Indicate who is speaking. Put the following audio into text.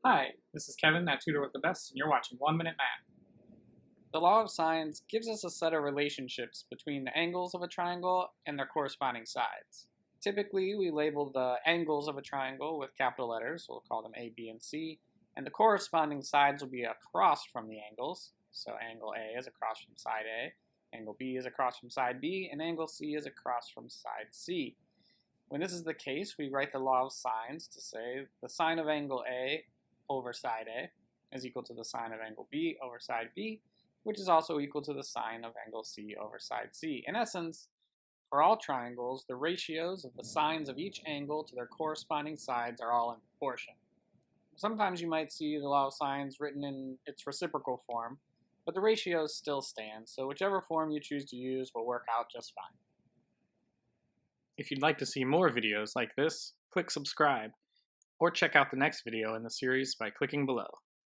Speaker 1: Hi, this is Kevin at Tutor with the Best, and you're watching 1 Minute Math.
Speaker 2: The law of sines gives us a set of relationships between the angles of a triangle and their corresponding sides. Typically, we label the angles of a triangle with capital letters, we'll call them A, B, and C, and the corresponding sides will be across from the angles. So angle A is across from side A, angle B is across from side B, and angle C is across from side C. When this is the case, we write the law of sines to say the sine of angle A over side A is equal to the sine of angle B over side B, which is also equal to the sine of angle C over side C. In essence, for all triangles, the ratios of the sines of each angle to their corresponding sides are all in proportion. Sometimes you might see the law of sines written in its reciprocal form, but the ratios still stand, so whichever form you choose to use will work out just fine.
Speaker 1: If you'd like to see more videos like this, click subscribe, or check out the next video in the series by clicking below.